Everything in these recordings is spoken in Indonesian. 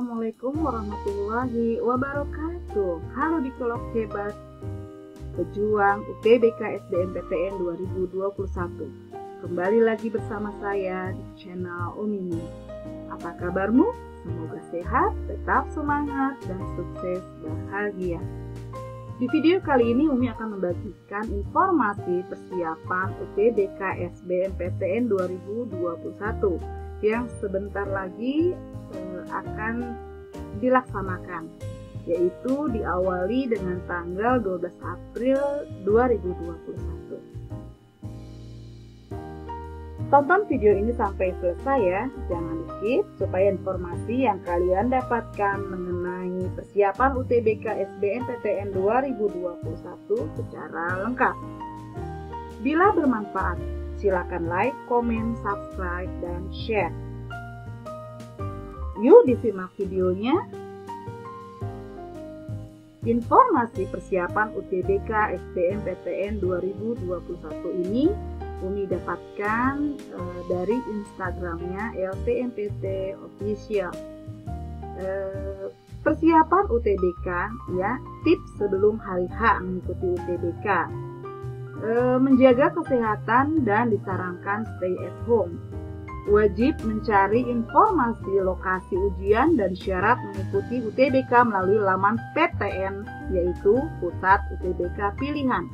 Assalamualaikum warahmatullahi wabarakatuh. Halo Dikolog hebat, pejuang UTBK SBMPTN 2021. Kembali lagi bersama saya di channel Umi. Apa kabarmu? Semoga sehat, tetap semangat, dan sukses bahagia. Di video kali ini Umi akan membagikan informasi persiapan UTBK SBMPTN 2021 yang sebentar lagi akan dilaksanakan, yaitu diawali dengan tanggal 12 April 2021. Tonton video ini sampai selesai ya, jangan di-skip supaya informasi yang kalian dapatkan mengenai persiapan UTBK SBMPTN 2021 secara lengkap. Bila bermanfaat, silakan like, komen, subscribe, dan share. Yuk disimak videonya. Informasi persiapan UTBK SBMPTN 2021 ini Umi dapatkan dari Instagramnya LTMPT Official. Persiapan UTBK ya, tips sebelum hari H mengikuti UTBK. Menjaga kesehatan dan disarankan stay at home. Wajib mencari informasi lokasi ujian dan syarat mengikuti UTBK melalui laman PTN, yaitu Pusat UTBK Pilihan.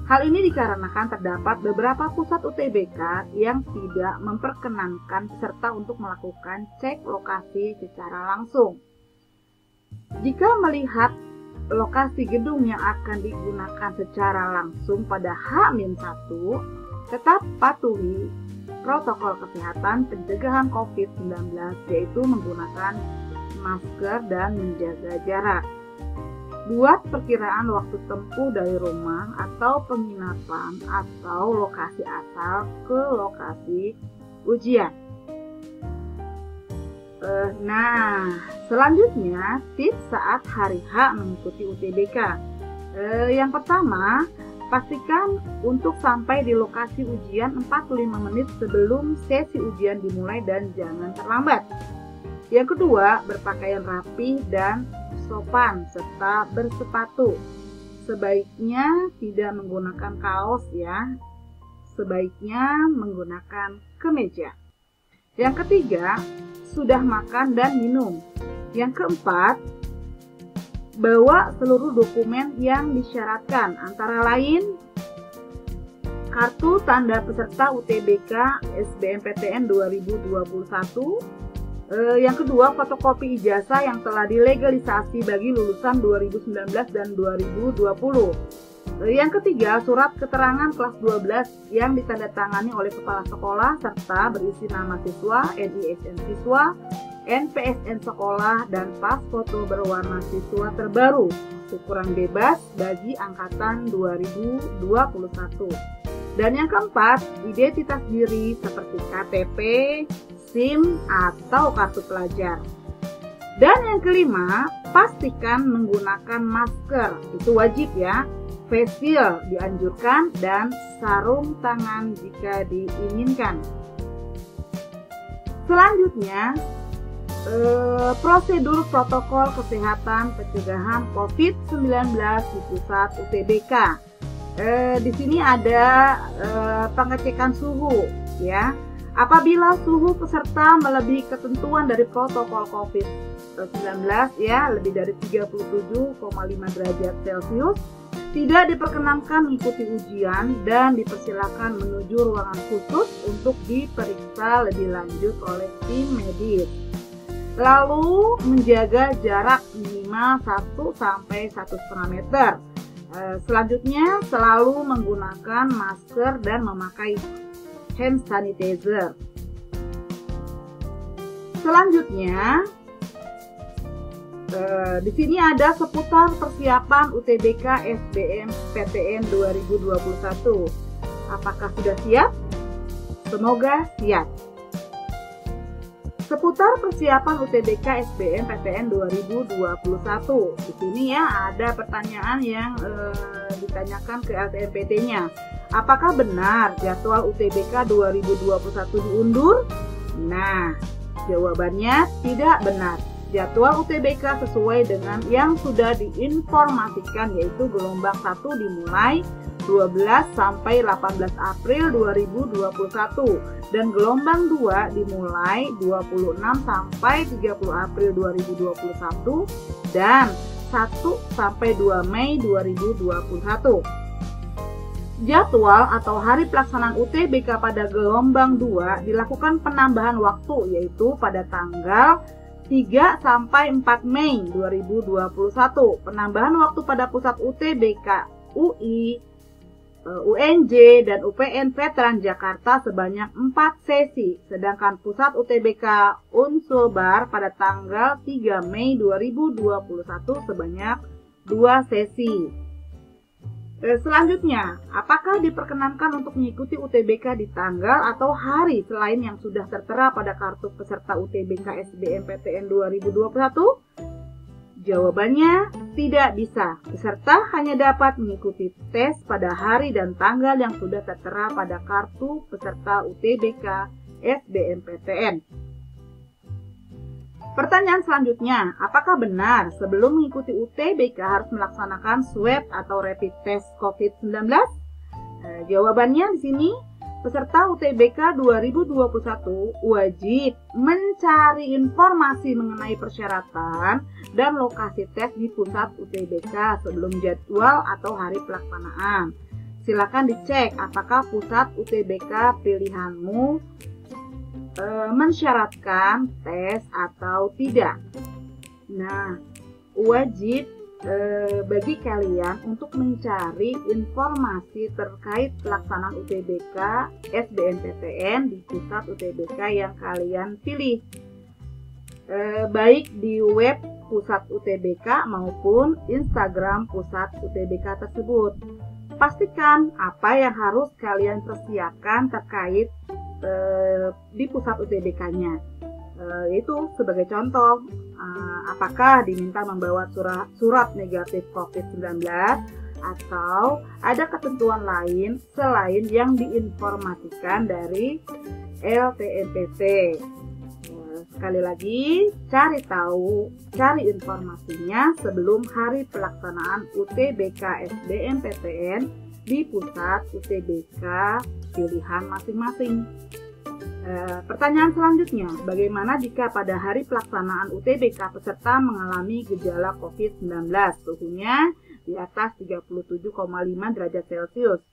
Hal ini dikarenakan terdapat beberapa pusat UTBK yang tidak memperkenankan peserta untuk melakukan cek lokasi secara langsung. Jika melihat lokasi gedung yang akan digunakan secara langsung pada H-1, tetap patuhi protokol kesehatan pencegahan COVID-19, yaitu menggunakan masker dan menjaga jarak. Buat perkiraan waktu tempuh dari rumah atau penginapan atau lokasi asal ke lokasi ujian. Nah, selanjutnya tips saat hari H mengikuti UTBK. Yang pertama, pastikan untuk sampai di lokasi ujian 45 menit sebelum sesi ujian dimulai dan jangan terlambat. Yang kedua, berpakaian rapi dan sopan serta bersepatu. Sebaiknya tidak menggunakan kaos ya. Sebaiknya menggunakan kemeja. Yang ketiga, sudah makan dan minum. Yang keempat, bawa seluruh dokumen yang disyaratkan, antara lain kartu tanda peserta UTBK SBMPTN 2021. Yang kedua, fotokopi ijazah yang telah dilegalisasi bagi lulusan 2019 dan 2020. Yang ketiga, surat keterangan kelas 12 yang ditandatangani oleh kepala sekolah serta berisi nama siswa, NISN siswa, NPSN sekolah, dan pas foto berwarna siswa terbaru ukuran bebas bagi angkatan 2021. Dan yang keempat, identitas diri seperti KTP, SIM, atau kartu pelajar. Dan yang kelima, pastikan menggunakan masker, itu wajib ya, face shield dianjurkan, dan sarung tangan jika diinginkan. Selanjutnya, prosedur protokol kesehatan pencegahan COVID-19 di pusat UTBK. Di sini ada pengecekan suhu ya. Apabila suhu peserta melebihi ketentuan dari protokol COVID-19 ya, lebih dari 37,5 derajat Celcius, tidak diperkenankan mengikuti ujian dan dipersilakan menuju ruangan khusus untuk diperiksa lebih lanjut oleh tim medis. Lalu menjaga jarak minimal 1-1,5 meter. Selanjutnya selalu menggunakan masker dan memakai hand sanitizer. Selanjutnya di sini ada seputar persiapan UTBK SBMPTN 2021. Apakah sudah siap? Semoga siap. Seputar persiapan UTBK SBMPTN 2021. Di sini ya ada pertanyaan yang ditanyakan ke LTMPT-nya. Apakah benar jadwal UTBK 2021 diundur? Nah, jawabannya tidak benar. Jadwal UTBK sesuai dengan yang sudah diinformasikan, yaitu gelombang 1 dimulai 12 sampai 18 April 2021 dan gelombang 2 dimulai 26 sampai 30 April 2021 dan 1 sampai 2 Mei 2021. Jadwal atau hari pelaksanaan UTBK pada gelombang 2 dilakukan penambahan waktu, yaitu pada tanggal 3 sampai 4 Mei 2021. Penambahan waktu pada pusat UTBK UI, UNJ, dan UPN Veteran Jakarta sebanyak 4 sesi, sedangkan pusat UTBK Unsulbar pada tanggal 3 Mei 2021 sebanyak 2 sesi. Selanjutnya, apakah diperkenankan untuk mengikuti UTBK di tanggal atau hari selain yang sudah tertera pada kartu peserta UTBK SBMPTN 2021? Jawabannya tidak bisa. Peserta hanya dapat mengikuti tes pada hari dan tanggal yang sudah tertera pada kartu peserta UTBK SBMPTN. Pertanyaan selanjutnya, apakah benar sebelum mengikuti UTBK harus melaksanakan swab atau rapid test COVID-19? Jawabannya di sini, peserta UTBK 2021 wajib mencari informasi mengenai persyaratan dan lokasi tes di pusat UTBK sebelum jadwal atau hari pelaksanaan. Silakan dicek apakah pusat UTBK pilihanmu mensyaratkan tes atau tidak. Nah, wajib bagi kalian untuk mencari informasi terkait pelaksanaan UTBK SBMPTN di pusat UTBK yang kalian pilih, baik di web pusat UTBK maupun Instagram pusat UTBK tersebut. Pastikan apa yang harus kalian persiapkan terkait di pusat UTBK-nya, yaitu sebagai contoh, apakah diminta membawa surat negatif COVID-19 atau ada ketentuan lain selain yang diinformasikan dari LTMPT. Sekali lagi, cari informasinya sebelum hari pelaksanaan UTBK SBMPTN di pusat UTBK pilihan masing-masing. Pertanyaan selanjutnya, bagaimana jika pada hari pelaksanaan UTBK peserta mengalami gejala COVID-19, suhunya di atas 37,5 derajat Celcius?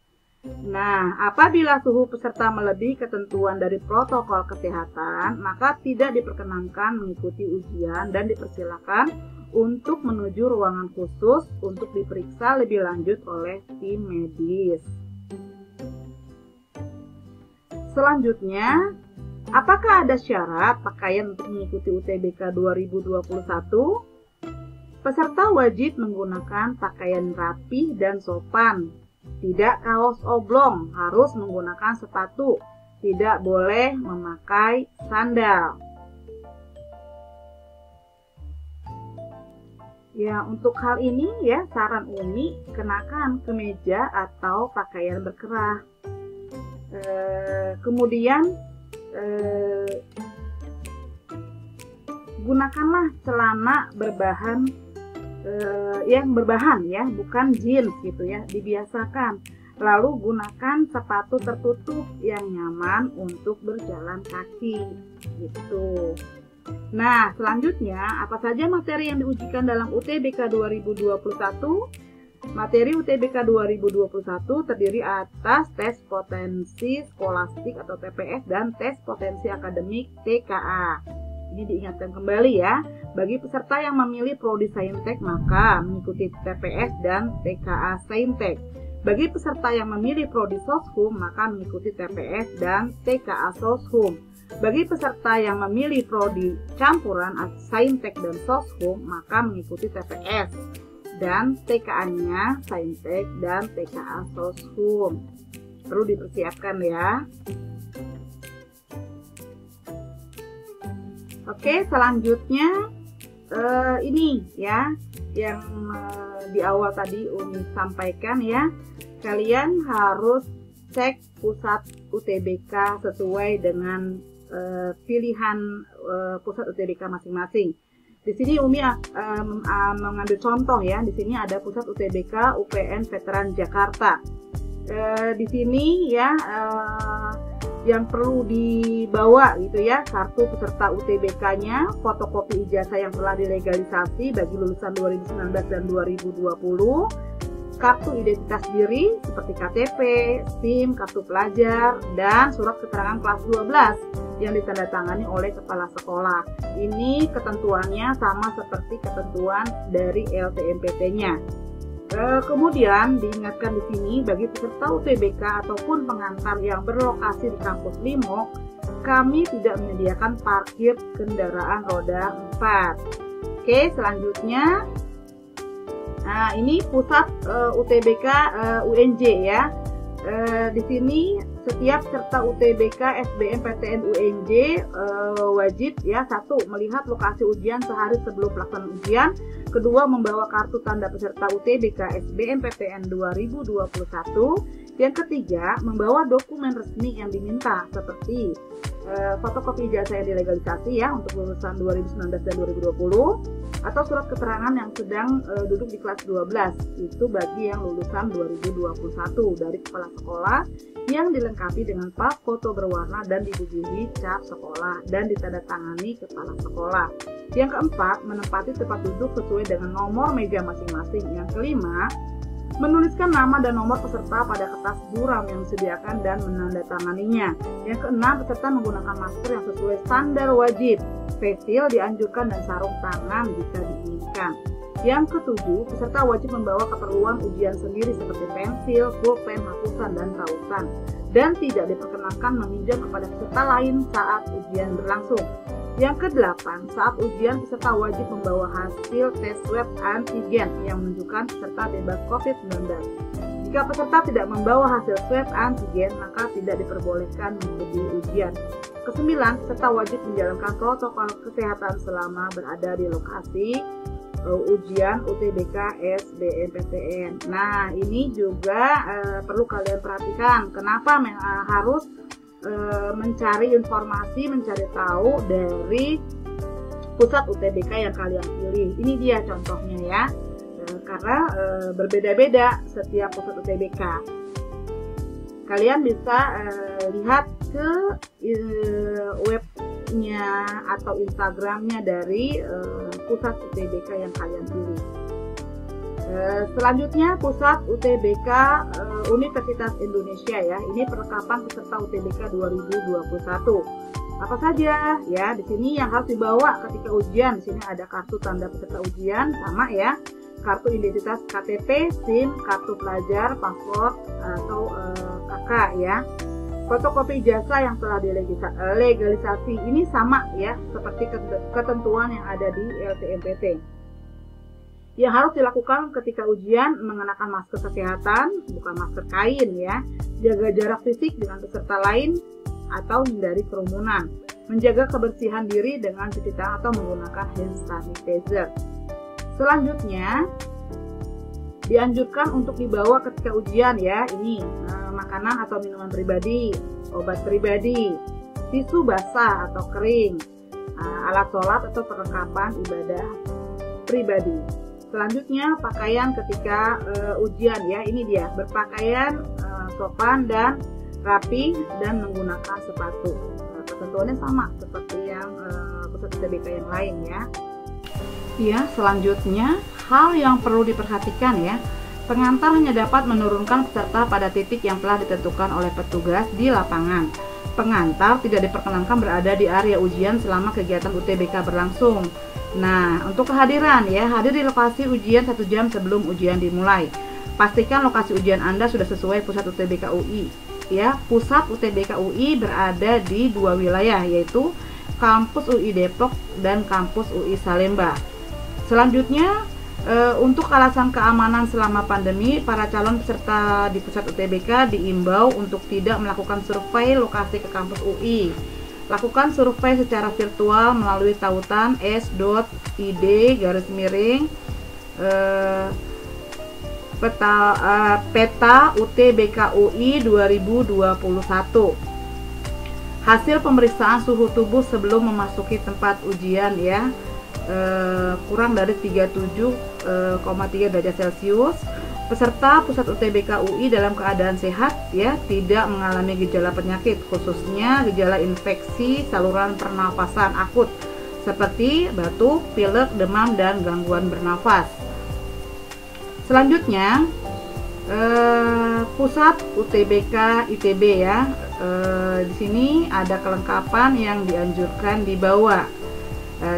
Nah, apabila suhu peserta melebihi ketentuan dari protokol kesehatan, maka tidak diperkenankan mengikuti ujian dan dipersilakan untuk menuju ruangan khusus untuk diperiksa lebih lanjut oleh tim medis. Selanjutnya, apakah ada syarat pakaian untuk mengikuti UTBK 2021? Peserta wajib menggunakan pakaian rapi dan sopan, tidak kaos oblong, harus menggunakan sepatu, tidak boleh memakai sandal. Ya, untuk hal ini ya, saran Umi, kenakan kemeja atau pakaian berkerah. Kemudian gunakanlah celana berbahan yang berbahan ya, bukan jeans gitu ya, dibiasakan. Lalu gunakan sepatu tertutup yang nyaman untuk berjalan kaki gitu. Nah, selanjutnya apa saja materi yang diujikan dalam UTBK 2021? Materi UTBK 2021 terdiri atas tes potensi skolastik atau TPS dan tes potensi akademik TKA. Ini diingatkan kembali ya, bagi peserta yang memilih prodi Saintek maka mengikuti TPS dan TKA Saintek. Bagi peserta yang memilih prodi Soshum maka mengikuti TPS dan TKA Soshum. Bagi peserta yang memilih prodi campuran Saintek dan Soshum maka mengikuti TPS dan TKA-nya Saintek dan TKA Soshum. Perlu dipersiapkan ya. Oke, selanjutnya ini ya yang di awal tadi Umi sampaikan ya. Kalian harus cek pusat UTBK sesuai dengan pilihan pusat UTBK masing-masing. Di sini Umi mengambil contoh ya. Di sini ada pusat UTBK UPN Veteran Jakarta. Di sini ya yang perlu dibawa gitu ya, kartu peserta UTBK-nya, fotokopi ijazah yang telah dilegalisasi bagi lulusan 2019 dan 2020, kartu identitas diri seperti KTP, SIM, kartu pelajar, dan surat keterangan kelas 12 yang ditandatangani oleh kepala sekolah. Ini ketentuannya sama seperti ketentuan dari LTMPT-nya. Kemudian diingatkan di sini bagi peserta UTBK ataupun pengantar yang berlokasi di kampus Limo, kami tidak menyediakan parkir kendaraan roda 4. Oke, selanjutnya, nah ini pusat UTBK UNJ ya. Di sini setiap peserta UTBK SBMPTN UNJ wajib ya, 1. melihat lokasi ujian sehari sebelum pelaksanaan ujian, kedua membawa kartu tanda peserta UTBK SBMPTN 2021, yang ketiga membawa dokumen resmi yang diminta seperti fotokopi ijazah yang dilegalisasi ya untuk lulusan 2019 dan 2020, atau surat keterangan yang sedang duduk di kelas 12 itu bagi yang lulusan 2021 dari kepala sekolah, yang dilengkapi dengan pap foto berwarna dan dibubuhi cap sekolah dan ditandatangani kepala sekolah. Yang keempat, menempati tempat duduk sesuai dengan nomor meja masing-masing. Yang kelima, menuliskan nama dan nomor peserta pada kertas buram yang disediakan dan menandatanganinya. Yang keenam, peserta menggunakan masker yang sesuai standar wajib. Face shield dianjurkan dan sarung tangan jika diinginkan. Yang ketujuh, peserta wajib membawa keperluan ujian sendiri seperti pensil, pulpen, hapusan, dan tautan, dan tidak diperkenankan meminjam kepada peserta lain saat ujian berlangsung. Yang kedelapan, saat ujian peserta wajib membawa hasil tes swab antigen yang menunjukkan peserta bebas COVID-19. Jika peserta tidak membawa hasil swab antigen, maka tidak diperbolehkan mengikuti ujian. Kesembilan, peserta wajib menjalankan protokol kesehatan selama berada di lokasi ujian UTBK SBMPTN. Nah, ini juga perlu kalian perhatikan. Kenapa harus mencari informasi, mencari tahu dari pusat UTBK yang kalian pilih. Ini dia contohnya ya. Karena berbeda-beda setiap pusat UTBK. Kalian bisa lihat ke webnya atau Instagramnya dari pusat UTBK yang kalian pilih. Selanjutnya pusat UTBK Universitas Indonesia ya. Ini perlengkapan peserta UTBK 2021. Apa saja ya di sini yang harus dibawa ketika ujian? Di sini ada kartu tanda peserta ujian sama ya. Kartu identitas KTP, SIM, kartu pelajar, paspor atau KK ya. Fotokopi ijazah yang telah dilegalisasi ini sama ya seperti ketentuan yang ada di LTMPT. Yang harus dilakukan ketika ujian, mengenakan masker kesehatan, bukan masker kain ya, jaga jarak fisik dengan peserta lain atau hindari kerumunan, menjaga kebersihan diri dengan cuci tangan atau menggunakan hand sanitizer. Selanjutnya dianjurkan untuk dibawa ketika ujian ya, ini makanan atau minuman pribadi, obat pribadi, tisu basah atau kering, alat sholat atau perlengkapan ibadah pribadi. Selanjutnya pakaian ketika ujian ya, ini dia, berpakaian sopan dan rapi dan menggunakan sepatu. Ketentuannya sama seperti yang pusat UTBK yang lain ya. Ya, selanjutnya hal yang perlu diperhatikan ya. Pengantar hanya dapat menurunkan peserta pada titik yang telah ditentukan oleh petugas di lapangan. Pengantar tidak diperkenankan berada di area ujian selama kegiatan UTBK berlangsung. Nah, untuk kehadiran ya, hadir di lokasi ujian 1 jam sebelum ujian dimulai. Pastikan lokasi ujian Anda sudah sesuai pusat UTBK UI. Ya, pusat UTBK UI berada di 2 wilayah, yaitu kampus UI Depok dan kampus UI Salemba. Selanjutnya, untuk alasan keamanan selama pandemi, para calon peserta di pusat UTBK diimbau untuk tidak melakukan survei lokasi ke kampus UI. Lakukan survei secara virtual melalui tautan s.id_peta UTBK UI 2021. Hasil pemeriksaan suhu tubuh sebelum memasuki tempat ujian ya. kurang dari 37,3 derajat Celcius. Peserta pusat UTBK UI dalam keadaan sehat ya, tidak mengalami gejala penyakit, khususnya gejala infeksi saluran pernafasan akut seperti batuk, pilek, demam, dan gangguan bernafas. Selanjutnya pusat UTBK ITB ya. Di sini ada kelengkapan yang dianjurkan dibawa,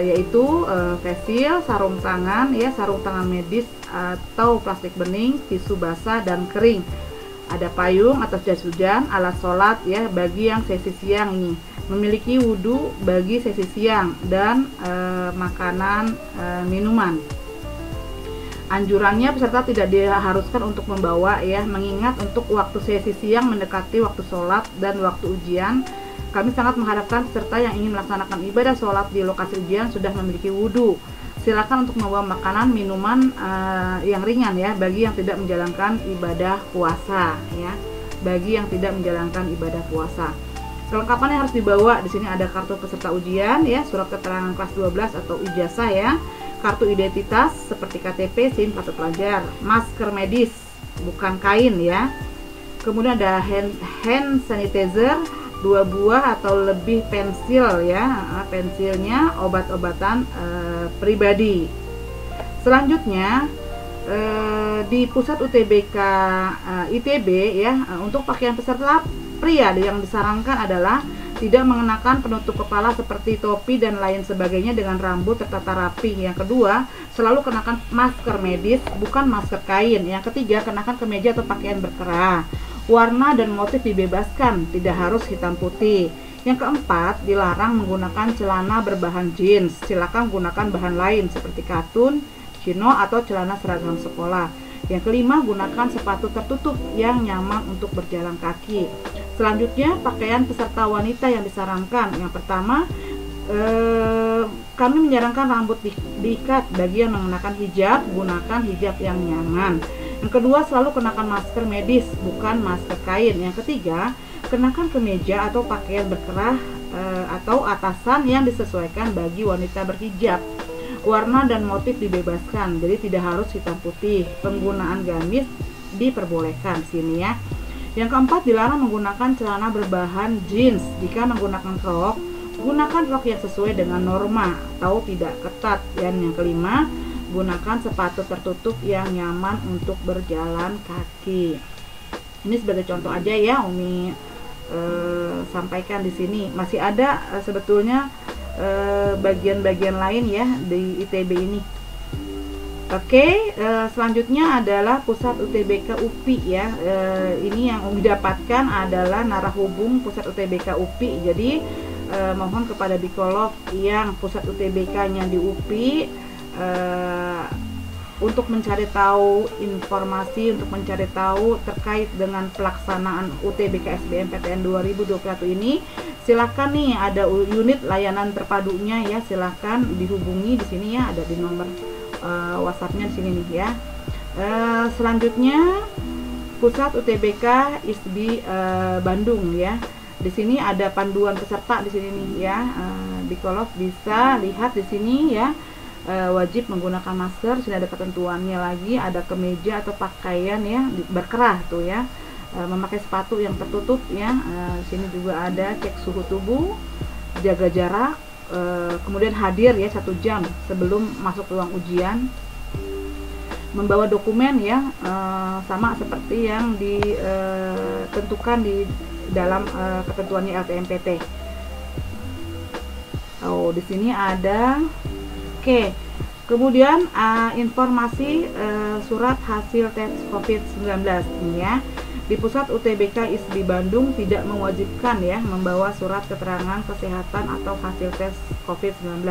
yaitu facial, sarung tangan ya, sarung tangan medis atau plastik bening, tisu basah dan kering. Ada payung atau jas hujan, alat sholat ya bagi yang sesi siang ini, memiliki wudhu bagi sesi siang, dan makanan minuman. Anjurannya peserta tidak diharuskan untuk membawa ya, mengingat untuk waktu sesi siang mendekati waktu sholat dan waktu ujian. Kami sangat mengharapkan peserta yang ingin melaksanakan ibadah sholat di lokasi ujian sudah memiliki wudhu. Silakan untuk membawa makanan, minuman yang ringan ya, bagi yang tidak menjalankan ibadah puasa ya, bagi yang tidak menjalankan ibadah puasa. Kelengkapan yang harus dibawa di sini ada kartu peserta ujian ya, surat keterangan kelas 12 atau ijazah ya, kartu identitas seperti KTP, SIM, kartu pelajar, masker medis bukan kain ya. Kemudian ada hand sanitizer 2 buah atau lebih, pensil ya, pensilnya, obat-obatan pribadi. Selanjutnya di pusat UTBK ITB ya, untuk pakaian peserta pria yang disarankan adalah tidak mengenakan penutup kepala seperti topi dan lain sebagainya dengan rambut tertata rapi. Yang kedua, selalu kenakan masker medis bukan masker kain. Yang ketiga, kenakan kemeja atau pakaian berkerah. Warna dan motif dibebaskan, tidak harus hitam putih. Yang keempat, dilarang menggunakan celana berbahan jeans. Silakan gunakan bahan lain seperti katun, chino, atau celana seragam sekolah. Yang kelima, gunakan sepatu tertutup yang nyaman untuk berjalan kaki. Selanjutnya, pakaian peserta wanita yang disarankan. Yang pertama, kami menyarankan rambut diikat. Bagi yang mengenakan hijab, gunakan hijab yang nyaman. Yang kedua, selalu kenakan masker medis bukan masker kain. Yang ketiga, kenakan kemeja atau pakaian berkerah atau atasan yang disesuaikan bagi wanita berhijab. Warna dan motif dibebaskan, jadi tidak harus hitam putih. Penggunaan gamis diperbolehkan sini ya. Yang keempat, dilarang menggunakan celana berbahan jeans. Jika menggunakan rok, gunakan rok yang sesuai dengan norma atau tidak ketat. Dan yang kelima, gunakan sepatu tertutup yang nyaman untuk berjalan kaki. Ini sebagai contoh aja ya, Umi sampaikan di sini. Masih ada sebetulnya bagian-bagian lain ya di ITB ini. Oke, selanjutnya adalah pusat UTBK UPI ya. Ini yang Umi dapatkan adalah narahubung pusat UTBK UPI. Jadi mohon kepada Bikolog yang pusat UTBK-nya di UPI untuk mencari tahu informasi, untuk mencari tahu terkait dengan pelaksanaan UTBK SBMPTN 2021 ini. Silakan nih, ada unit layanan terpadunya ya, silakan dihubungi di sini ya, ada di nomor WhatsApp-nya di sini nih ya. Selanjutnya pusat UTBK ISBI Bandung ya. Di sini ada panduan peserta di sini nih ya. Bikolog bisa lihat di sini ya. Wajib menggunakan masker. Di sini ada ketentuannya lagi, ada kemeja atau pakaian ya berkerah tuh ya. Memakai sepatu yang tertutup ya. Di sini juga ada cek suhu tubuh, jaga jarak. Kemudian hadir ya 1 jam sebelum masuk ruang ujian, membawa dokumen ya sama seperti yang ditentukan di dalam ketentuannya LTMPT. Oh, di sini ada. Oke. Kemudian informasi surat hasil tes COVID-19 ini ya. Di pusat UTBK ISBI Bandung tidak mewajibkan ya membawa surat keterangan kesehatan atau hasil tes COVID-19.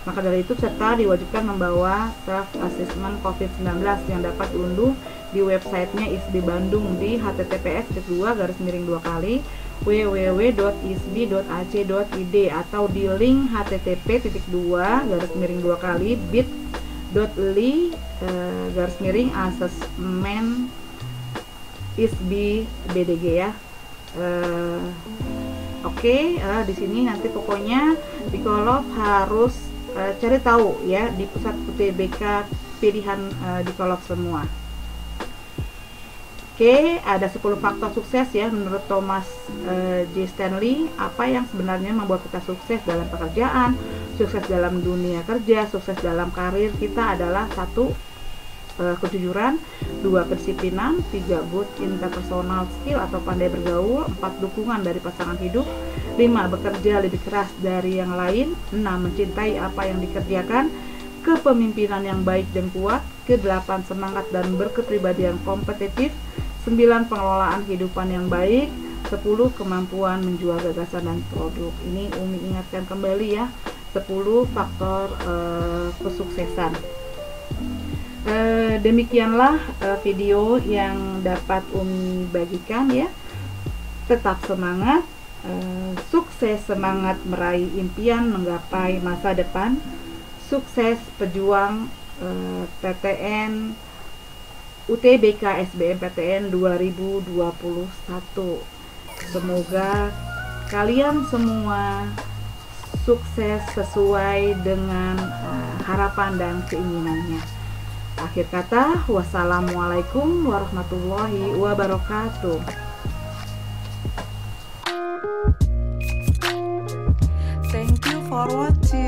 Maka dari itu peserta diwajibkan membawa self assessment COVID-19 yang dapat diunduh di websitenya ISBI Bandung di https://www.isbi.ac.id atau di link http://bit.ly/assessment ISBI BDG ya. Oke, di sini nanti pokoknya Bikolog harus cari tahu ya di pusat UTBK pilihan di kolom semua. Oke, ada 10 faktor sukses ya menurut Thomas J. Stanley. Apa yang sebenarnya membuat kita sukses dalam pekerjaan, sukses dalam dunia kerja, sukses dalam karir kita adalah 1. Kejujuran, 2. Kedisiplinan, 3. Good interpersonal skill atau pandai bergaul, 4. Dukungan dari pasangan hidup, 5. Bekerja lebih keras dari yang lain, 6. Mencintai apa yang dikerjakan, kepemimpinan yang baik dan kuat, ke-8. Semangat dan berkepribadian kompetitif, 9. Pengelolaan kehidupan yang baik, 10. Kemampuan menjual gagasan dan produk. Ini Umi ingatkan kembali ya, 10 faktor kesuksesan. Demikianlah video yang dapat Umi bagikan ya. Tetap semangat, sukses, semangat meraih impian, menggapai masa depan. Sukses pejuang PTN UTBK SBMPTN 2021. Semoga kalian semua sukses sesuai dengan harapan dan keinginannya. Akhir kata, wassalamualaikum warahmatullahi wabarakatuh. Thank you for watching.